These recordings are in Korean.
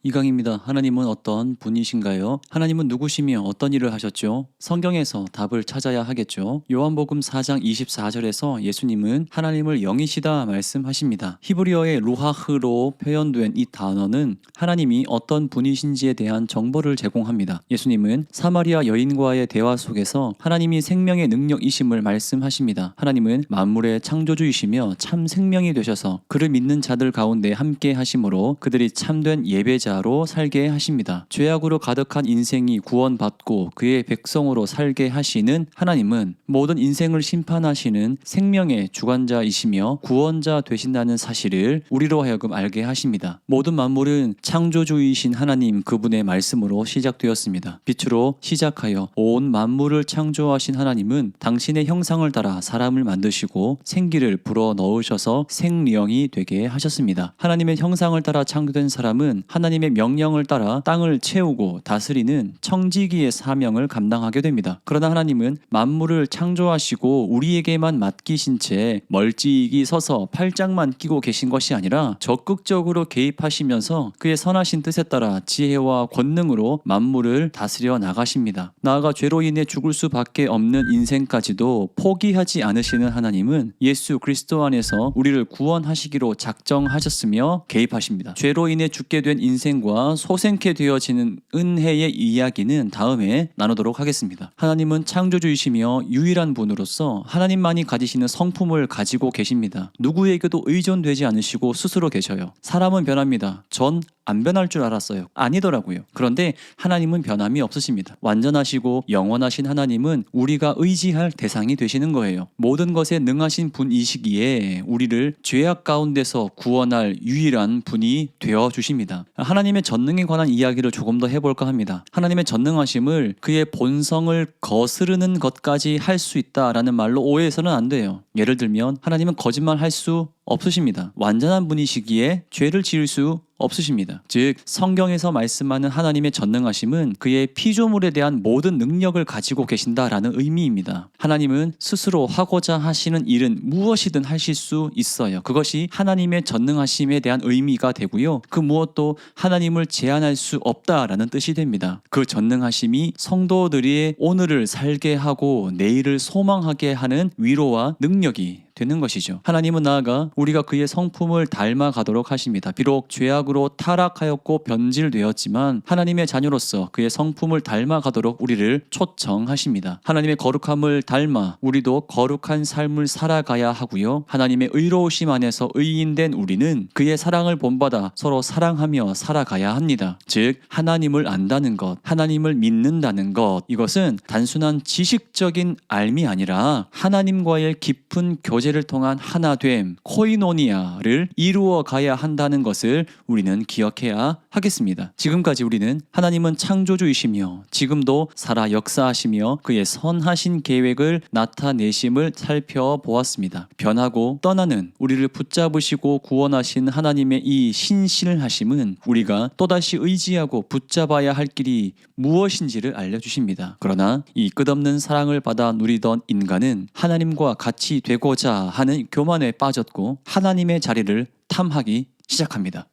이강입니다. 하나님은 어떤 분이신가요? 하나님은 누구시며 어떤 일을 하셨죠? 성경에서 답을 찾아야 하겠죠. 요한복음 4장 24절에서 예수님은 하나님을 영이시다 말씀하십니다. 히브리어의 루하흐로 표현된 이 단어는 하나님이 어떤 분이신지에 대한 정보를 제공합니다. 예수님은 사마리아 여인과의 대화 속에서 하나님이 생명의 능력이심을 말씀하십니다. 하나님은 만물의 창조주이시며 참 생명이 되셔서 그를 믿는 자들 가운데 함께 하심으로 그들이 참된 예배자 로 살게 하십니다. 죄악으로 가득한 인생이 구원받고 그의 백성으로 살게 하시는 하나님은 모든 인생을 심판하시는 생명의 주관자이시며 구원자 되신다는 사실을 우리로 하여금 알게 하십니다. 모든 만물은 창조주이신 하나님 그분의 말씀으로 시작되었습니다. 빛으로 시작하여 온 만물을 창조하신 하나님은 당신의 형상을 따라 사람을 만드시고 생기를 불어 넣으셔서 생명이 되게 하셨습니다. 하나님의 형상을 따라 창조된 사람은 하나님의 명령을 따라 땅을 채우고 다스리는 청지기의 사명을 감당하게 됩니다. 그러나 하나님은 만물을 창조하시고 우리에게만 맡기신 채 멀찍이 서서 팔짱만 끼고 계신 것이 아니라 적극적으로 개입하시면서 그의 선하신 뜻에 따라 지혜와 권능으로 만물을 다스려 나가십니다. 나아가 죄로 인해 죽을 수밖에 없는 인생까지도 포기하지 않으시는 하나님은 예수 그리스도 안에서 우리를 구원하시기로 작정하셨으며 개입하십니다. 죄로 인해 죽게 된 인생과 소생케 되어지는 은혜의 이야기는 다음에 나누도록 하겠습니다. 하나님은 창조주이시며 유일한 분으로서 하나님만이 가지시는 성품을 가지고 계십니다. 누구에게도 의존되지 않으시고 스스로 계셔요. 사람은 변합니다. 전 안 변할 줄 알았어요. 아니더라고요. 그런데 하나님은 변함이 없으십니다. 완전하시고 영원하신 하나님은 우리가 의지할 대상이 되시는 거예요. 모든 것에 능하신 분이시기에 우리를 죄악 가운데서 구원할 유일한 분이 되어 주십니다. 하나님의 전능에 관한 이야기를 조금 더 해볼까 합니다. 하나님의 전능하심을 그의 본성을 거스르는 것까지 할 수 있다라는 말로 오해해서는 안 돼요. 예를 들면 하나님은 거짓말할 수 없으십니다. 완전한 분이시기에 죄를 지을 수 없으십니다. 즉 성경에서 말씀하는 하나님의 전능하심은 그의 피조물에 대한 모든 능력을 가지고 계신다라는 의미입니다. 하나님은 스스로 하고자 하시는 일은 무엇이든 하실 수 있어요. 그것이 하나님의 전능하심에 대한 의미가 되고요. 그 무엇도 하나님을 제한할 수 없다라는 뜻이 됩니다. 그 전능하심이 성도들이 오늘을 살게 하고 내일을 소망하게 하는 위로와 능력이 되는 것이죠. 하나님은 나아가 우리가 그의 성품을 닮아가도록 하십니다. 비록 죄악으로 타락하였고 변질되었지만 하나님의 자녀로서 그의 성품을 닮아가도록 우리를 초청하십니다. 하나님의 거룩함을 닮아 우리도 거룩한 삶을 살아가야 하고요. 하나님의 의로우심 안에서 의인된 우리는 그의 사랑을 본받아 서로 사랑하며 살아가야 합니다. 즉 하나님을 안다는 것, 하나님을 믿는다는 것, 이것은 단순한 지식적인 알미 아니라 하나님과의 깊은 교제를 통한 하나됨, 코이노니아를 이루어 가야 한다는 것을 우리는 기억해야 하겠습니다. 지금까지 우리는 하나님은 창조주이시며 지금도 살아 역사하시며 그의 선하신 계획을 나타내심을 살펴보았습니다. 변하고 떠나는 우리를 붙잡으시고 구원하신 하나님의 이 신실하심은 우리가 또다시 의지하고 붙잡아야 할 길이 무엇인지를 알려주십니다. 그러나 이 끝없는 사랑을 받아 누리던 인간은 하나님과 같이 되고자 하는 교만에 빠졌고 하나님의 자리를 탐하기 시작합니다.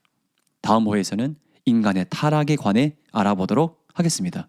다음 호에서는 인간의 타락에 관해 알아보도록 하겠습니다.